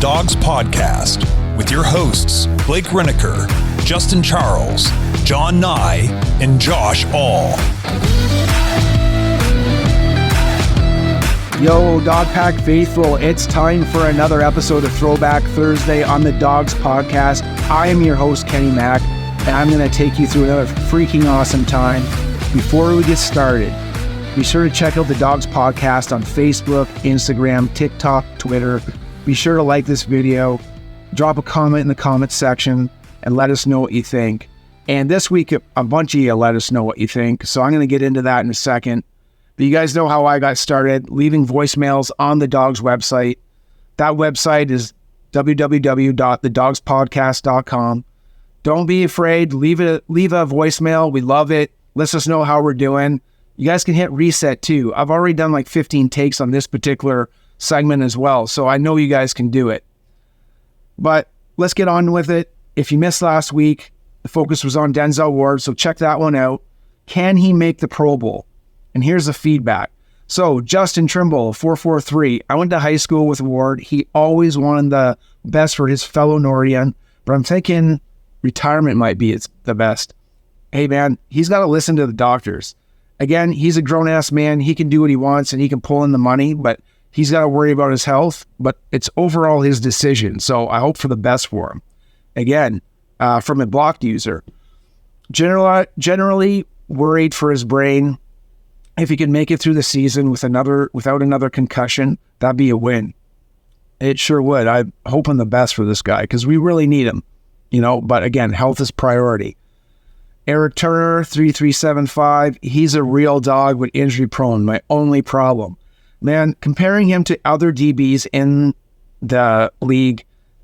Dawgs podcast with your hosts, Blake Riniker, Justin Charles, John Nye, and Josh All. Yo, Dog Pack faithful, it's time for another episode of Throwback Thursday on the Dawgs podcast. I am your host, Kenny Mack, and I'm going to take you through another freaking awesome time. Before we get started, be sure to check out the Dawgs podcast on Facebook, Instagram, TikTok, Twitter. Be sure to like this video, drop a comment in the comments section, and let us know what you think. And this week, a bunch of you let us know what you think, so I'm going to get into that in a second. But you guys know how I got started, leaving voicemails on the Dawgs website. That website is www.thedawgspodcast.com. Don't be afraid. Leave a voicemail. We love it. Let us know how we're doing. You guys can hit reset too. I've already done like 15 takes on this particular segment as well, so I know you guys can do it. But let's get on with it. If you missed last week, the focus was on Denzel Ward, so check that one out. Can he make the Pro Bowl? And here's the feedback. So Justin Trimble, 443. I went to high school with Ward. He always wanted the best for his fellow Nordian, but I'm thinking retirement might be the best. Hey man, he's got to listen to the doctors. Again, he's a grown-ass man. He can do what he wants and he can pull in the money, but he's got to worry about his health. But it's overall his decision, so I hope for the best for him. Again, from a blocked user. Generally worried for his brain. If he can make it through the season without another concussion, that'd be a win. It sure would. I'm hoping the best for this guy because we really need him, but again, health is priority. Eric Turner, 3375. He's a real dog, but injury prone. My only problem. Man, comparing him to other DBs in the league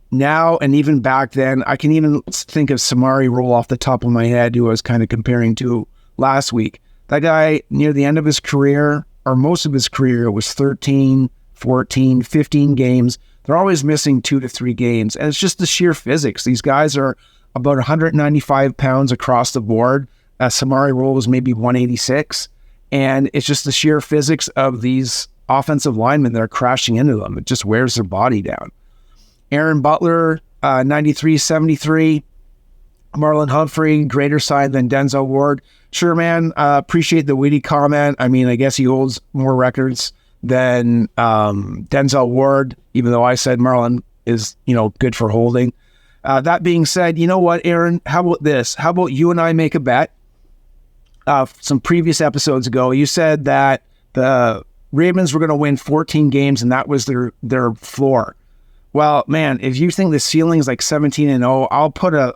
now and even back then, I can even think of Samari roll off the top of my head, who I was kind of comparing to last week. That guy, near the end of his career, or most of his career, was 13, 14, 15 games. They're always missing 2 to 3 games. And it's just the sheer physics. These guys are about 195 pounds across the board. Samari Roll was maybe 186. And it's just the sheer physics of these offensive linemen that are crashing into them. It just wears their body down. Aaron Butler, 93-73. Marlon Humphrey, greater side than Denzel Ward. Sure, man. Appreciate the witty comment. I mean, I guess he holds more records than Denzel Ward, even though I said Marlon is, good for holding. That being said, you know what, Aaron? How about this? How about you and I make a bet? Some previous episodes ago, you said that the Ravens were going to win 14 games, and that was their floor. Well, man, if you think the ceiling is like 17-0,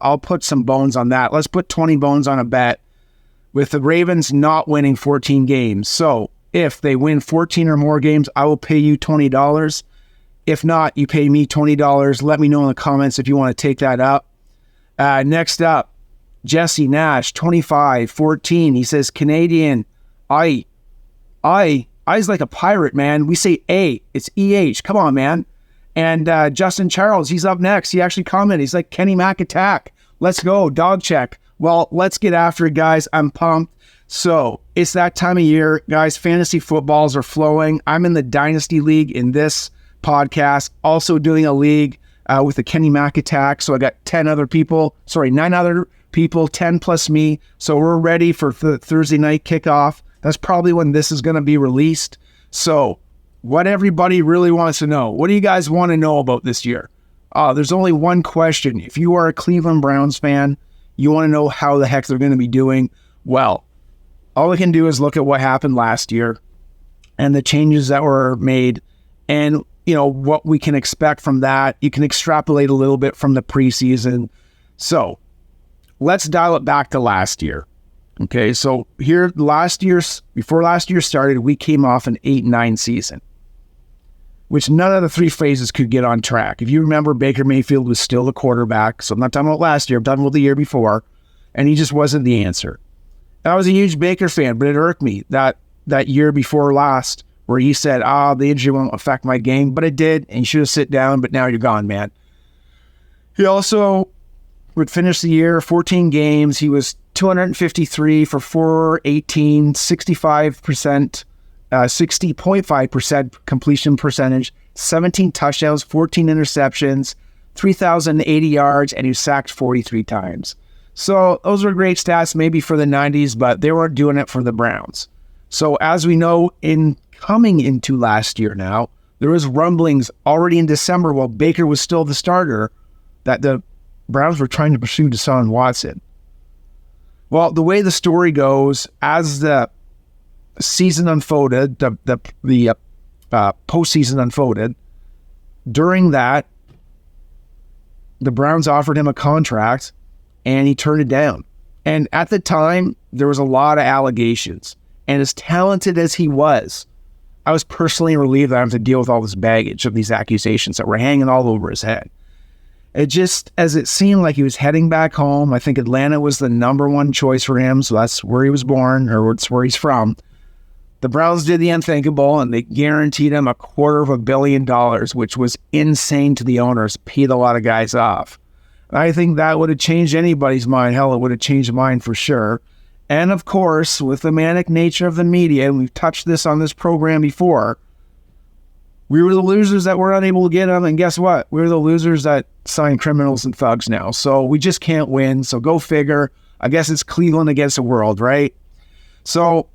I'll put some bones on that. Let's put 20 bones on a bet with the Ravens not winning 14 games. So if they win 14 or more games, I will pay you $20. If not, you pay me $20. Let me know in the comments if you want to take that up. Next up, Jesse Nash, 25-14. He says, Canadian, I's like a pirate, man. We say A, it's EH. Come on, man. And Justin Charles, he's up next. He actually commented. He's like, Kenny Mack attack. Let's go. Dog check. Well, let's get after it, guys. I'm pumped. So it's that time of year. Guys, fantasy footballs are flowing. I'm in the Dynasty League in this podcast. Also doing a league with the Kenny Mack attack. So I got 9 other people, 10 plus me. So we're ready for the Thursday night kickoff. That's probably when this is going to be released. So what everybody really wants to know. What do you guys want to know about this year? There's only one question. If you are a Cleveland Browns fan, you want to know how the heck they're going to be doing. Well, all we can do is look at what happened last year and the changes that were made and, what we can expect from that. You can extrapolate a little bit from the preseason. So let's dial it back to last year. Okay, so here before last year started, we came off an 8-9 season, which none of the 3 phases could get on track. If you remember, Baker Mayfield was still the quarterback, so I'm not talking about last year, I'm talking about the year before, and he just wasn't the answer. And I was a huge Baker fan, but it irked me that year before last, where he said, the injury won't affect my game, but it did, and you should have sit down, but now you're gone, man. He also would finish the year, 14 games, he was 253 for 418, 65%, 60.5% completion percentage, 17 touchdowns, 14 interceptions, 3,080 yards, and he was sacked 43 times. So those are great stats maybe for the 90s, but they weren't doing it for the Browns. So as we know, in coming into last year now, there was rumblings already in December while Baker was still the starter that the Browns were trying to pursue Deshaun Watson. Well, the way the story goes, as the season unfolded, the postseason unfolded, during that, the Browns offered him a contract and he turned it down. And at the time, there was a lot of allegations. And as talented as he was, I was personally relieved that I have to deal with all this baggage of these accusations that were hanging all over his head. It just, as it seemed like he was heading back home, I think Atlanta was the number one choice for him, so that's where he was born, or it's where he's from. The Browns did the unthinkable, and they guaranteed him $250 million, which was insane to the owners, paid a lot of guys off. I think that would have changed anybody's mind. Hell, it would have changed mine for sure. And of course, with the manic nature of the media, and we've touched this on this program before, we were the losers that were unable to get him, and guess what? We're the losers that sign criminals and thugs now. So we just can't win, so go figure. I guess it's Cleveland against the world, right? So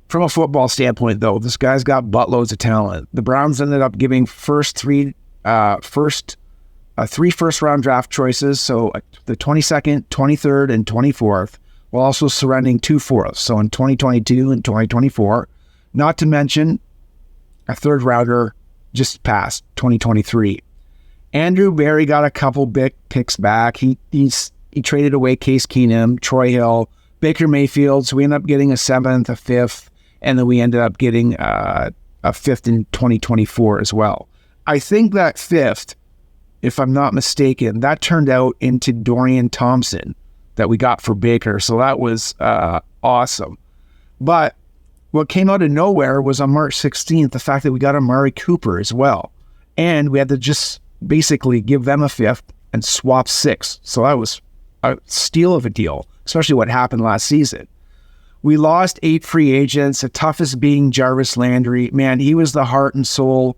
from a football standpoint, though, this guy's got buttloads of talent. The Browns ended up giving three first-round draft choices, so the 22nd, 23rd, and 24th, while also surrendering 2 fourths, so in 2022 and 2024. Not to mention a third rounder just past 2023. Andrew Berry got a couple big picks back. He traded away Case Keenum, Troy Hill, Baker Mayfield, so we ended up getting a 7th, a 5th, and then we ended up getting a 5th in 2024 as well. I think that 5th, if I'm not mistaken, that turned out into Dorian Thompson that we got for Baker, so that was awesome. But what came out of nowhere was on March 16th, the fact that we got Amari Cooper as well. And we had to just basically give them a 5th and swap 6. So that was a steal of a deal, especially what happened last season. We lost 8 free agents, the toughest being Jarvis Landry. Man, he was the heart and soul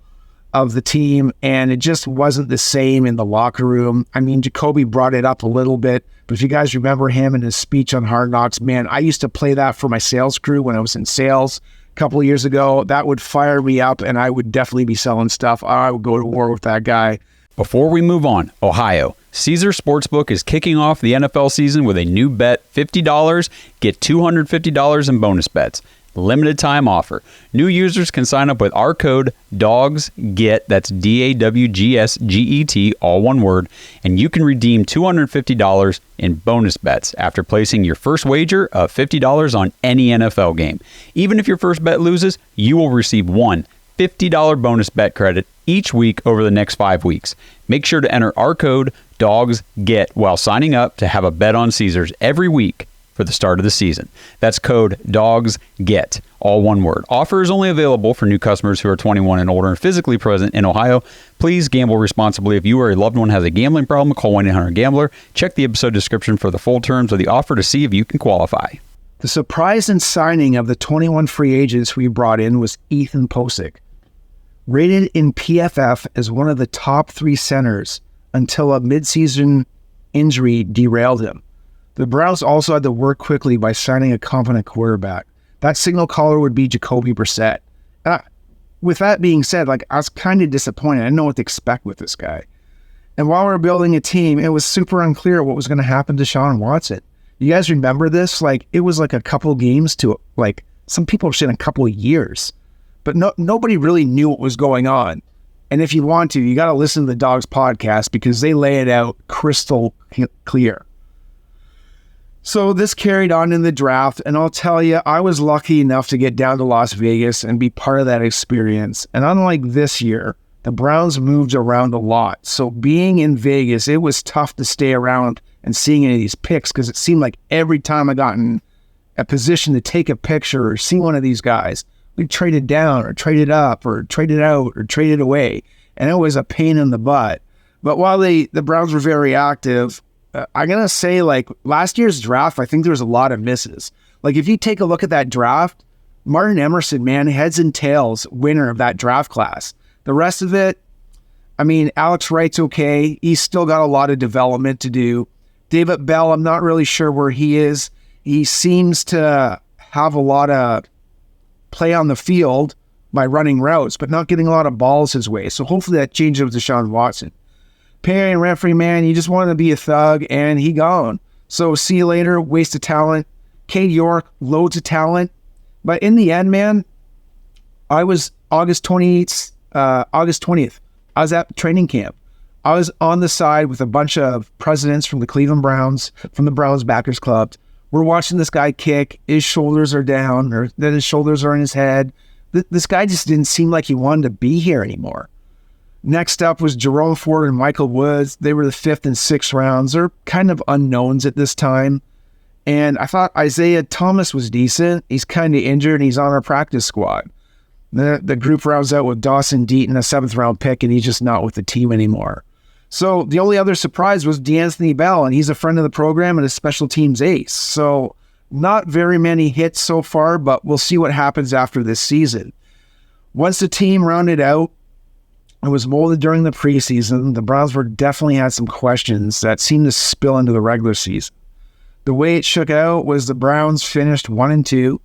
of the team, and it just wasn't the same in the locker room. I mean, Jacoby brought it up a little bit, but if you guys remember him and his speech on Hard Knocks, man, I used to play that for my sales crew when I was in sales a couple of years ago. That would fire me up, and I would definitely be selling stuff. I would go to war with that guy. Before we move on, Ohio, Caesars Sportsbook is kicking off the NFL season with a new bet, $50, get $250 in bonus bets. Limited time offer. New users can sign up with our code DAWGSGET, that's DAWGSGET, all one word, and you can redeem $250 in bonus bets after placing your first wager of $50 on any NFL game. Even if your first bet loses, you will receive one $50 bonus bet credit each week over the next 5 weeks. Make sure to enter our code DAWGSGET while signing up to have a bet on Caesars every week for the start of the season. That's code DAWGSGET, all one word. Offer is only available for new customers who are 21 and older and physically present in Ohio. Please gamble responsibly. If you or a loved one has a gambling problem, call 1-800-GAMBLER. Check the episode description for the full terms of the offer to see if you can qualify. The surprise in signing of the 21 free agents we brought in was Ethan Posick. Rated in PFF as one of the top 3 centers until a midseason injury derailed him. The Browns also had to work quickly by signing a competent quarterback. That signal caller would be Jacoby Brissett. With that being said, I was kind of disappointed. I didn't know what to expect with this guy. And while we were building a team, it was super unclear what was going to happen to Deshaun Watson. You guys remember this? It was a couple games to, some people saying a couple of years. But nobody really knew what was going on. And if you want to, you got to listen to the Dawgs podcast because they lay it out crystal clear. So this carried on in the draft, and I'll tell you, I was lucky enough to get down to Las Vegas and be part of that experience. And unlike this year, the Browns moved around a lot. So being in Vegas, it was tough to stay around and seeing any of these picks because it seemed like every time I got in a position to take a picture or see one of these guys, we traded down or traded up or traded out or traded away. And it was a pain in the butt. But while the Browns were very active, I'm going to say last year's draft, I think there was a lot of misses. If you take a look at that draft, Martin Emerson, man, heads and tails winner of that draft class. The rest of it, I mean, Alex Wright's okay. He's still got a lot of development to do. David Bell, I'm not really sure where he is. He seems to have a lot of play on the field by running routes, but not getting a lot of balls his way. So hopefully that changes with Deshaun Watson. Perry and referee, man, he just wanted to be a thug, and he gone. So see you later, waste of talent. Cade York, loads of talent. But in the end, man, I was August 20th. I was at training camp. I was on the side with a bunch of presidents from the Cleveland Browns, from the Browns Backers Club. We're watching this guy kick. His shoulders are down, or then his shoulders are in his head. This guy just didn't seem like he wanted to be here anymore. Next up was Jerome Ford and Michael Woods. They were the 5th and 6th rounds. They're kind of unknowns at this time. And I thought Isaiah Thomas was decent. He's kind of injured, and he's on our practice squad. The group rounds out with Dawson Deaton, a 7th round pick, and he's just not with the team anymore. So the only other surprise was DeAnthony Bell, and he's a friend of the program and a special teams ace. So not very many hits so far, but we'll see what happens after this season. Once the team rounded out, it was molded during the preseason. The Browns definitely had some questions that seemed to spill into the regular season. The way it shook out was the Browns finished 1-2.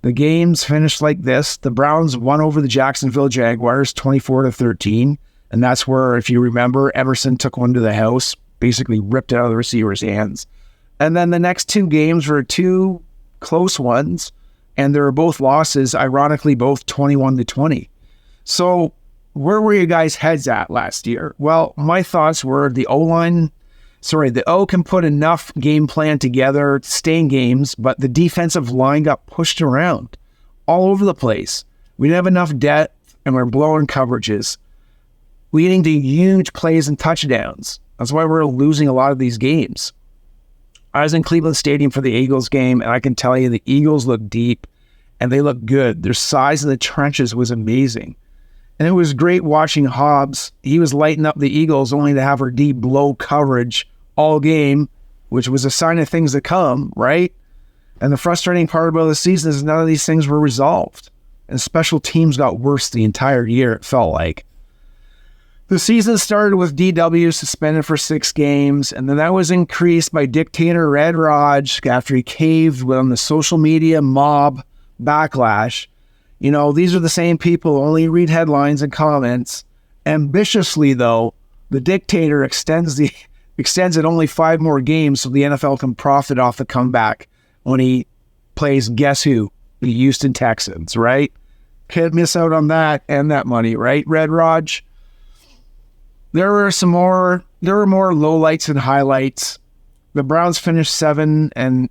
The games finished like this. The Browns won over the Jacksonville Jaguars 24-13. And that's where, if you remember, Emerson took one to the house, basically ripped it out of the receiver's hands. And then the next 2 games were 2 close ones, and they were both losses, ironically, both 21-20. So where were you guys' heads at last year? Well, my thoughts were the O can put enough game plan together to stay in games, but the defensive line got pushed around all over the place. We didn't have enough depth, and we're blowing coverages, leading to huge plays and touchdowns. That's why we're losing a lot of these games. I was in Cleveland Stadium for the Eagles game, and I can tell you the Eagles look deep, and they look good. Their size in the trenches was amazing. And it was great watching Hobbs. He was lighting up the Eagles only to have her D blow coverage all game, which was a sign of things to come, right? And the frustrating part about the season is none of these things were resolved. And special teams got worse the entire year, it felt like. The season started with DW suspended for 6 games, and then that was increased by dictator Red Raj after he caved on the social media mob backlash. You know, these are the same people who only read headlines and comments. Ambitiously, though, the dictator extends it only 5 more games so the NFL can profit off the comeback when he plays Guess Who? The Houston Texans, right? Can't miss out on that and that money, right, Red Raj? There were more lowlights and highlights. The Browns finished 7-10,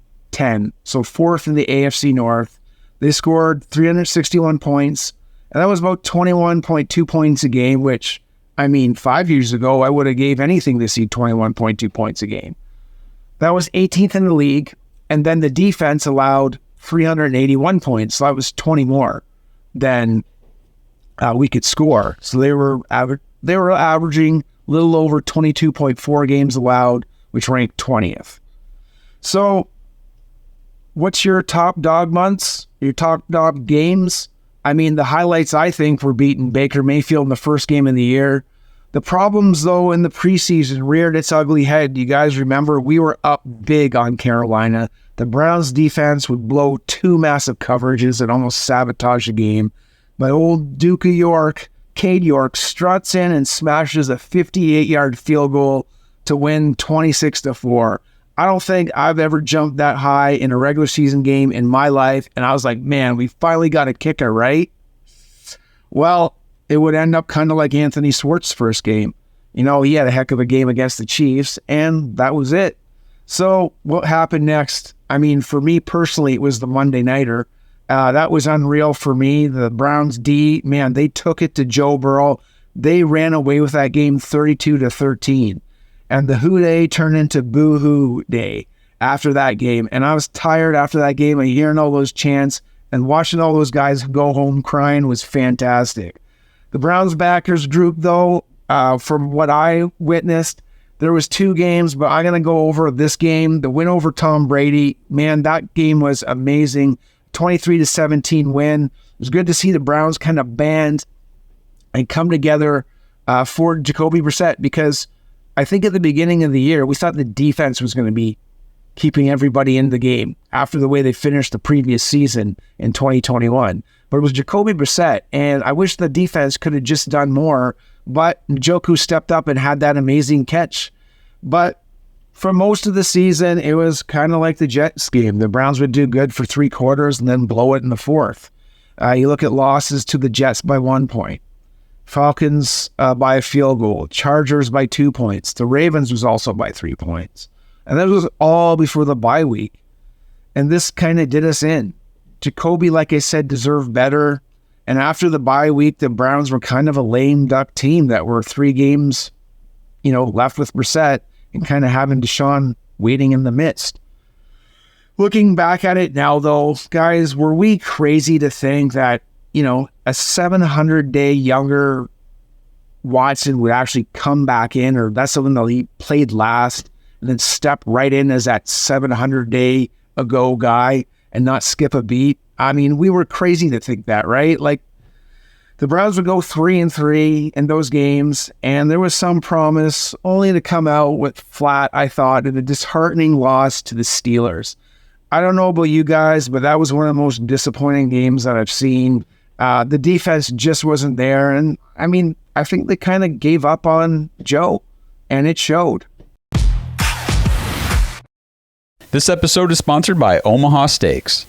so 4th in the AFC North. They scored 361 points, and that was about 21.2 points a game, which, I mean, 5 years ago, I would have gave anything to see 21.2 points a game. That was 18th in the league, and then the defense allowed 381 points, so that was 20 more than we could score. So they were averaging a little over 22.4 games allowed, which ranked 20th. So what's your top dog months? Your top dog games? I mean, the highlights, I think, were beating Baker Mayfield in the first game of the year. The problems, though, in the preseason reared its ugly head. You guys remember we were up big on Carolina. The Browns defense would blow 2 massive coverages and almost sabotage the game. But old Duke of York, Cade York, struts in and smashes a 58-yard field goal to win 26-4. I don't think I've ever jumped that high in a regular season game in my life. And I was like, man, we finally got a kicker, right? Well, it would end up kind of like Anthony Swartz's first game. You know, he had a heck of a game against the Chiefs, and that was it. So what happened next? I mean, for me personally, it was the Monday Nighter. That was unreal for me. The Browns D, man, they took it to Joe Burrow. They ran away with that game 32-13. And the Who Day turned into Boo Hoo Day after that game. And I was tired after that game of hearing all those chants, and watching all those guys go home crying was fantastic. The Browns backers group, though, from what I witnessed, there was 2 games, but I'm going to go over this game. The win over Tom Brady, man, that game was amazing. 23-17 win. It was good to see the Browns kind of band and come together for Jacoby Brissett, because I think at the beginning of the year, we thought the defense was going to be keeping everybody in the game after the way they finished the previous season in 2021. But it was Jacoby Brissett, and I wish the defense could have just done more, but Njoku stepped up and had that amazing catch. But for most of the season, it was kind of like the Jets game. The Browns would do good for 3 quarters and then blow it in the fourth. You look at losses to the Jets by 1 point. Falcons by a field goal. Chargers by 2 points. The Ravens was also by 3 points. And that was all before the bye week. And this kind of did us in. Jacoby, like I said, deserved better. And after the bye week, the Browns were kind of a lame duck team that were 3 games, left with Brissett and kind of having Deshaun waiting in the midst. Looking back at it now, though, guys, were we crazy to think that, a 700-day younger Watson would actually come back in, or that's something that he played last and then step right in as that 700-day ago guy and not skip a beat? I mean, we were crazy to think that, right? Like, the Browns would go 3-3 in those games, and there was some promise, only to come out with flat, I thought, in a disheartening loss to the Steelers. I don't know about you guys, but that was one of the most disappointing games that I've seen. The defense just wasn't there, and I think they kind of gave up on Joe, and it showed. This episode is sponsored by Omaha Steaks.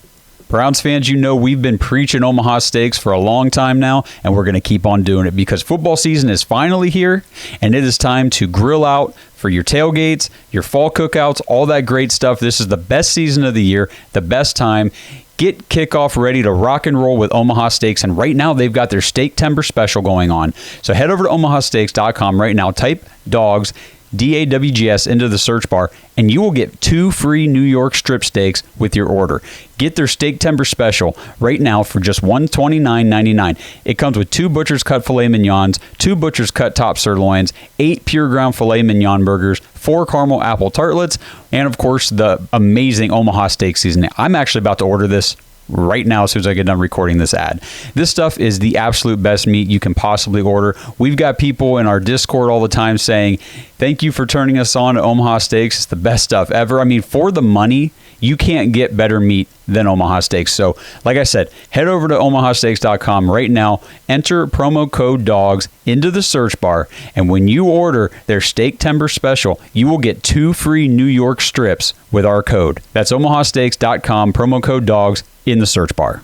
Browns fans, we've been preaching Omaha Steaks for a long time now, and we're going to keep on doing it because football season is finally here, and it is time to grill out for your tailgates, your fall cookouts, all that great stuff. This is the best season of the year, the best time. Get kickoff ready to rock and roll with Omaha Steaks, and right now they've got their Steak Timber special going on. So head over to omahasteaks.com right now, type Dawgs, DAWGS into the search bar, and you will get 2 free New York strip steaks with your order. Get their Steak Timber special right now for just $129.99. It comes with 2 butcher's cut filet mignons, 2 butcher's cut top sirloins, 8 pure ground filet mignon burgers, 4 caramel apple tartlets, and of course the amazing Omaha steak seasoning. I'm actually about to order this right now as soon as I get done recording this ad. This stuff is the absolute best meat you can possibly order. We've got people in our Discord all the time saying, thank you for turning us on to Omaha Steaks. It's the best stuff ever. For the money, you can't get better meat than Omaha Steaks. So, like I said, head over to omahasteaks.com right now, enter promo code DAWGS into the search bar, and when you order their Steak Timber special, you will get 2 free New York strips with our code. That's omahasteaks.com, promo code DAWGS in the search bar.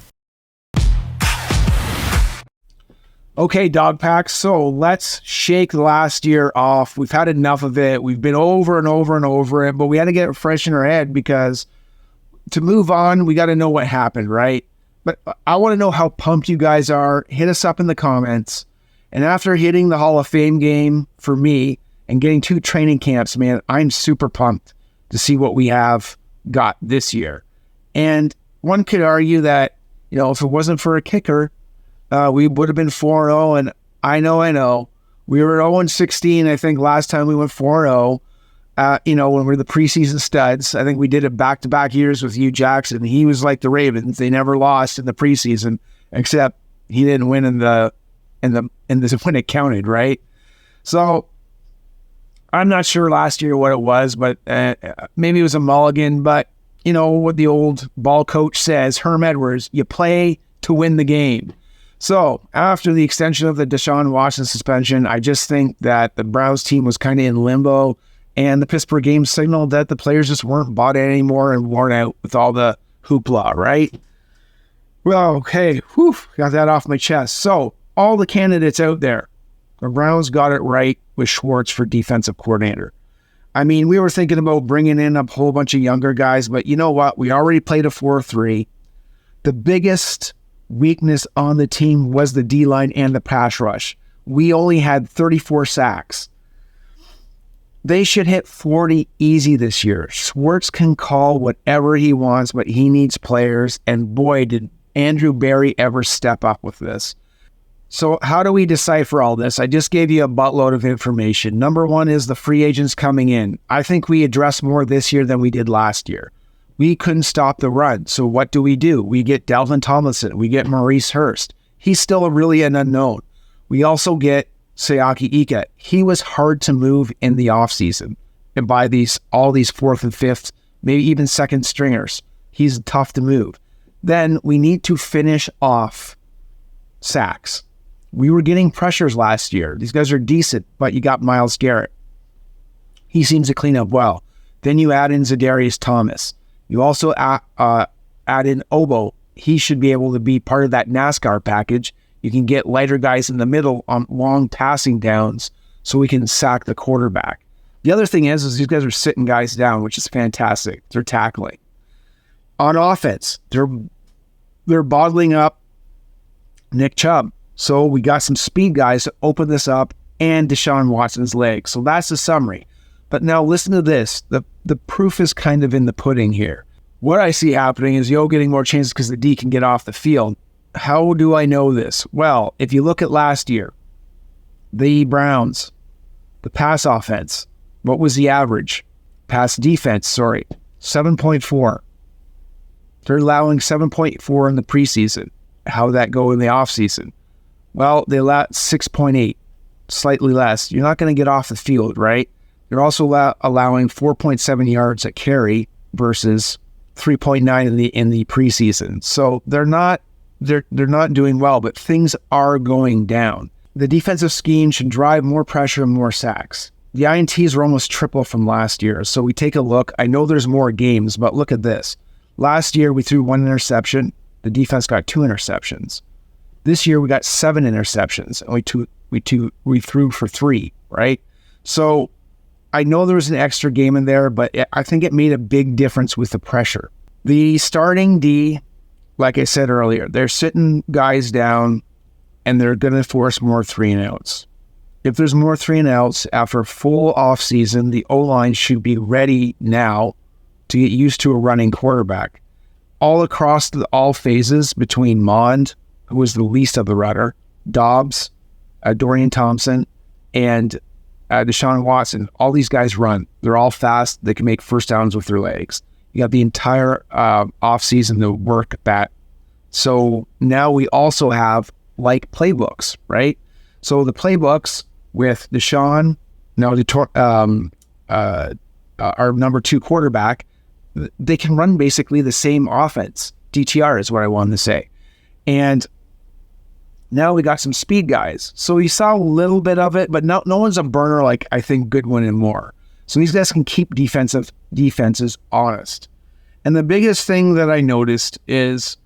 Okay, Dog Pack, so let's shake last year off. We've had enough of it. We've been over and over and over it, but we had to get it fresh in our head because to move on, we got to know what happened, right? But I want to know how pumped you guys are. Hit us up in the comments. And after hitting the Hall of Fame game for me and getting 2 training camps, man, I'm super pumped to see what we have got this year. And one could argue that, if it wasn't for a kicker, we would have been 4-0. And I know. We were 0-16, I think, last time we went 4-0. When we were the preseason studs. I think we did it back-to-back years with Hugh Jackson. He was like the Ravens. They never lost in the preseason, except he didn't win in the when it counted, right? So I'm not sure last year what it was, but maybe it was a mulligan. But what the old ball coach says, Herm Edwards, you play to win the game. So after the extension of the Deshaun Watson suspension, I just think that the Browns team was kind of in limbo. And the Pittsburgh game signaled that the players just weren't bought in anymore and worn out with all the hoopla, right? Well, okay, got that off my chest. So, all the candidates out there, the Browns got it right with Schwartz for defensive coordinator. We were thinking about bringing in a whole bunch of younger guys, but you know what? We already played a 4-3. The biggest weakness on the team was the D-line and the pass rush. We only had 34 sacks. They should hit 40 easy this year. Schwartz can call whatever he wants, but he needs players. And boy, did Andrew Berry ever step up with this. So how do we decipher all this? I just gave you a buttload of information. Number 1 is the free agents coming in. I think we addressed more this year than we did last year. We couldn't stop the run. So what do? We get Dalvin Tomlinson. We get Maurice Hurst. He's still really an unknown. We also get Sayaki Ika. He was hard to move in the offseason and by all these fourth and fifth, maybe even second stringers. He's tough to move. Then we need to finish off sacks. We were getting pressures last year. These guys are decent, but you got Myles Garrett. He seems to clean up well. Then you add in Zadarius Thomas. You also add in Obo. He should be able to be part of that NASCAR package. You can get lighter guys in the middle on long passing downs so we can sack the quarterback. The other thing is these guys are sitting guys down, which is fantastic. They're tackling. On offense, they're bottling up Nick Chubb. So we got some speed guys to open this up and Deshaun Watson's legs. So that's the summary. But now listen to this. The proof is kind of in the pudding here. What I see happening is Yo getting more chances because the D can get off the field. How do I know this? Well, if you look at last year, the Browns, the pass offense, what was the average? Pass defense, 7.4. They're allowing 7.4 in the preseason. How did that go in the offseason? Well, they allowed 6.8, slightly less. You're not going to get off the field, right? You're also allowing 4.7 yards a carry versus 3.9 in the preseason. So they're not doing well, but things are going down. The defensive scheme should drive more pressure and more sacks. The INTs were almost triple from last year. So we take a look. I know there's more games, but look at this. Last year we threw 1 interception. The defense got 2 interceptions. This year we got 7 interceptions, and we threw for 3, right? So I know there was an extra game in there, but I think it made a big difference with the pressure. The starting D, like I said earlier, they're sitting guys down, and they're going to force more 3-and-outs. If there's more 3-and-outs after a full offseason, the O-line should be ready now to get used to a running quarterback. All across all phases between Mond, who was the least of the runner, Dawgs, Dorian Thompson, and Deshaun Watson, all these guys run. They're all fast. They can make first downs with their legs. You got the entire offseason to work that. So now we also have like playbooks, right? So the playbooks with Deshaun, now our number 2 quarterback, they can run basically the same offense. DTR is what I wanted to say. And now we got some speed guys. So you saw a little bit of it, but no one's a burner like I think Goodwin and Moore. So these guys can keep defenses honest. And the biggest thing that I noticed is,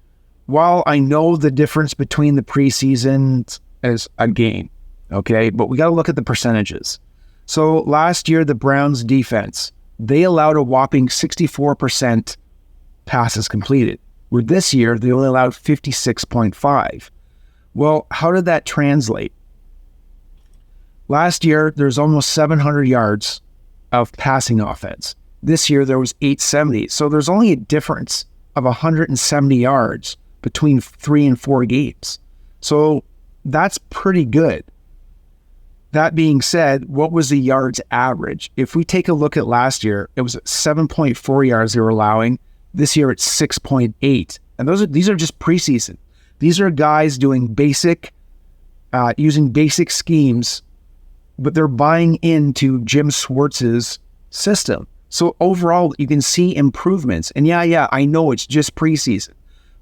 while I know the difference between the preseason is a game, okay, but we got to look at the percentages. So last year, the Browns defense, they allowed a whopping 64% passes completed. Where this year, they only allowed 56.5. Well, how did that translate? Last year, there's almost 700 yards of passing offense. This year, there was 870. So there's only a difference of 170 yards between 3 and 4 games. So that's pretty good. That being said, what was the yards average? If we take a look at last year, it was 7.4 yards they were allowing. This year, it's 6.8. And these are just preseason. These are guys doing using basic schemes, but they're buying into Jim Schwartz's system. So overall, you can see improvements. And yeah, I know it's just preseason.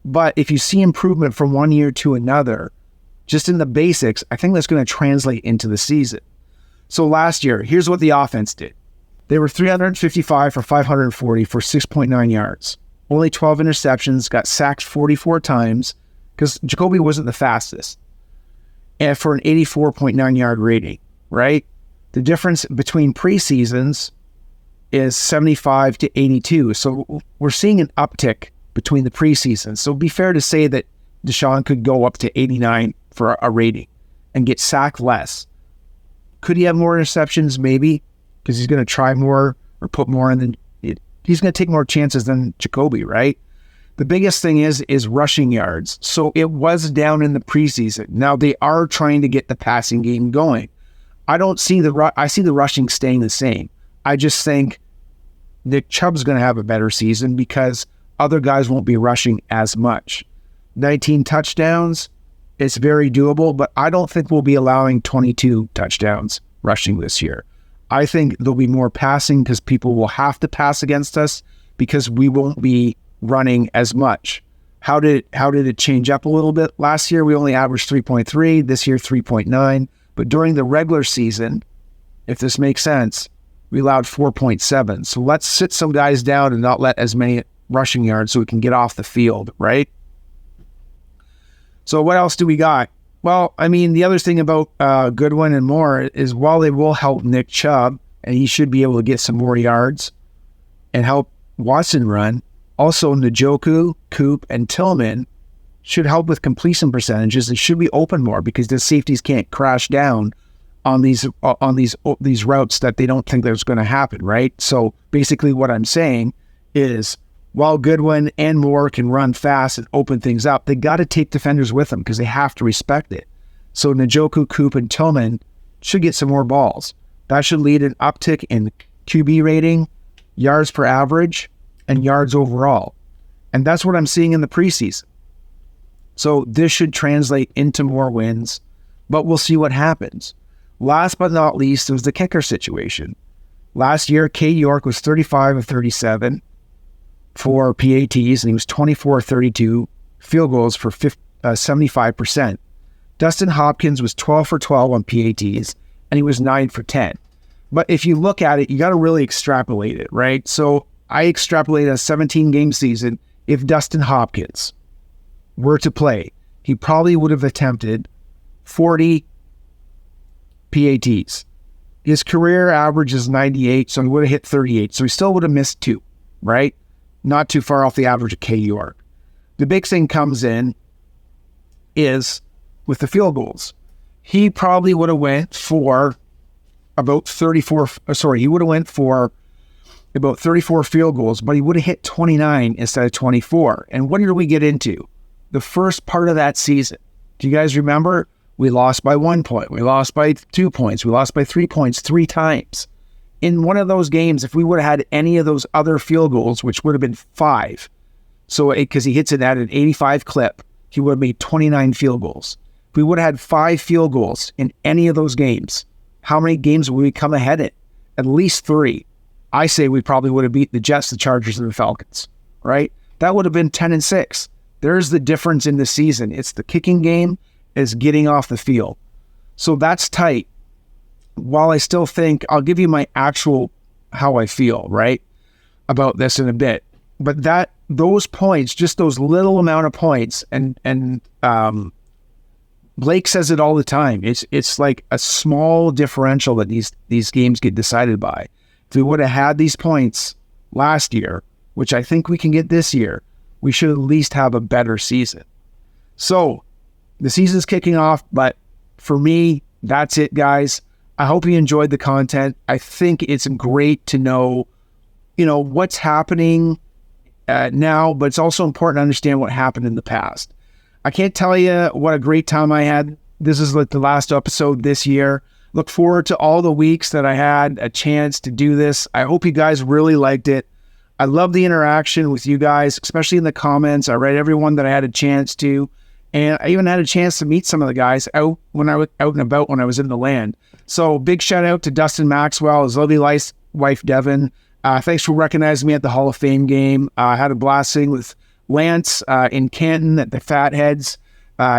But if you see improvement from one year to another, just in the basics, I think that's going to translate into the season. So last year, here's what the offense did. They were 355 for 540 for 6.9 yards. Only 12 interceptions, got sacked 44 times, because Jacoby wasn't the fastest, and for an 84.9 yard rating, right? The difference between preseasons is 75 to 82. So we're seeing an uptick between the preseasons. So it'd be fair to say that Deshaun could go up to 89 for a rating and get sacked less. Could he have more interceptions? Maybe, because he's going to try more or put more in. He's going to take more chances than Jacoby, right? The biggest thing is rushing yards. So it was down in the preseason. Now they are trying to get the passing game going. I see the rushing staying the same. I just think Nick Chubb's going to have a better season because other guys won't be rushing as much. 19 touchdowns, It's very doable, but I don't think we'll be allowing 22 touchdowns rushing this year. I think there'll be more passing because people will have to pass against us because we won't be running as much. How did it change up a little bit? Last year, we only averaged 3.3. This year, 3.9. But during the regular season, if this makes sense, we allowed 4.7. So let's sit some guys down and not let as many rushing yards so we can get off the field, right? So what else do we got? Well, I mean, the other thing about Goodwin and Moore is while they will help Nick Chubb, and he should be able to get some more yards and help Watson run, also Njoku, Coop, and Tillman should help with completion percentages and should be open more because the safeties can't crash down on these routes that they don't think that's going to happen, right? So basically what I'm saying is while Goodwin and Moore can run fast and open things up, they got to take defenders with them because they have to respect it. So Njoku, Coop, and Tillman should get some more balls. That should lead an uptick in QB rating, yards per average, and yards overall. And that's what I'm seeing in the preseason. So this should translate into more wins, but we'll see what happens. Last but not least, was the kicker situation. Last year, Cade York was 35 of 37 for PATs, and he was 24 of 32 field goals for 75%. Dustin Hopkins was 12 for 12 on PATs, and he was 9 for 10. But if you look at it, you got to really extrapolate it, right? So I extrapolated a 17-game season. If Dustin Hopkins were to play, he probably would have attempted 40 PATs. His career average is 98, so he would have hit 38. So he still would have missed 2, right? Not too far off the average of Cade York. The big thing comes in is with the field goals. He probably would have went for about 34 field goals, but he would have hit 29 instead of 24. And what did we get into? The first part of that season. Do you guys remember? We lost by 1 point. We lost by 2 points. We lost by 3 points 3 times. In one of those games, if we would have had any of those other field goals, which would have been 5, so because he hits it at an 85 clip, he would have made 29 field goals. If we would have had 5 field goals in any of those games, how many games would we come ahead in? At least 3. I say we probably would have beat the Jets, the Chargers, and the Falcons, right? That would have been 10-6. There's the difference in the season. It's the kicking game, is getting off the field. So that's tight. While I still think, I'll give you my actual how I feel, right, about this in a bit. But those points, just those little amount of points, and Blake says it all the time. It's like a small differential that these games get decided by. If we would have had these points last year, which I think we can get this year, we should at least have a better season. So the season's kicking off, but for me, that's it, guys. I hope you enjoyed the content. I think it's great to know, what's happening now, but it's also important to understand what happened in the past. I can't tell you what a great time I had. This is like the last episode this year. Look forward to all the weeks that I had a chance to do this. I hope you guys really liked it. I love the interaction with you guys, especially in the comments. I read everyone that I had a chance to. And I even had a chance to meet some of the guys out when I was out and about when I was in the land. So big shout out to Dustin Maxwell, his lovely wife Devin. Thanks for recognizing me at the Hall of Fame game. I had a blast sitting with Lance in Canton at the Fatheads.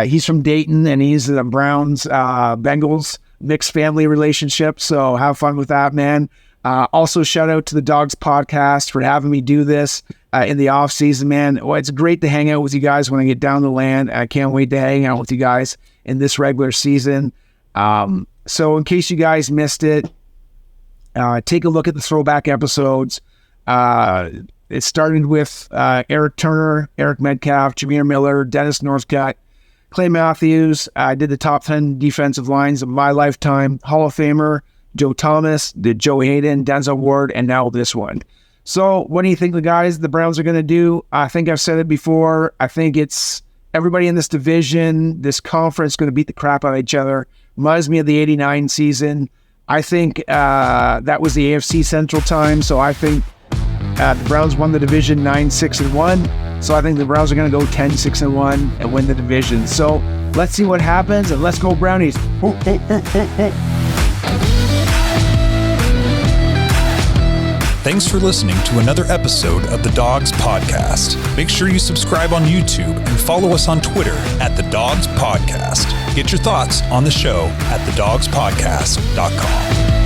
He's from Dayton and he's the Browns Bengals mixed family relationship. So have fun with that, man. Also shout out to the Dawgs podcast for having me do this in the off season, man. Well, it's great to hang out with you guys when I get down the land. I can't wait to hang out with you guys in this regular season. So in case you guys missed it, take a look at the throwback episodes. It started with Eric Turner, Eric Metcalf, Jameer Miller, Dennis Northcutt, Clay Matthews. I did the top 10 defensive lines of my lifetime. Hall of Famer Joe Thomas, did Joe Hayden, Denzel Ward, and now this one. So what do you think the Browns are going to do? I think I've said it before. I think it's everybody in this division, this conference, going to beat the crap out of each other. Reminds me of the 89 season. I think that was the AFC Central time, so I think the Browns won the division 9-6-1. So I think the Browns are going to go 10-6-1 and win the division. So let's see what happens, and let's go Brownies. Thanks for listening to another episode of the Dawgs Podcast. Make sure you subscribe on YouTube and follow us on Twitter at the Dawgs Podcast. Get your thoughts on the show at thedawgspodcast.com.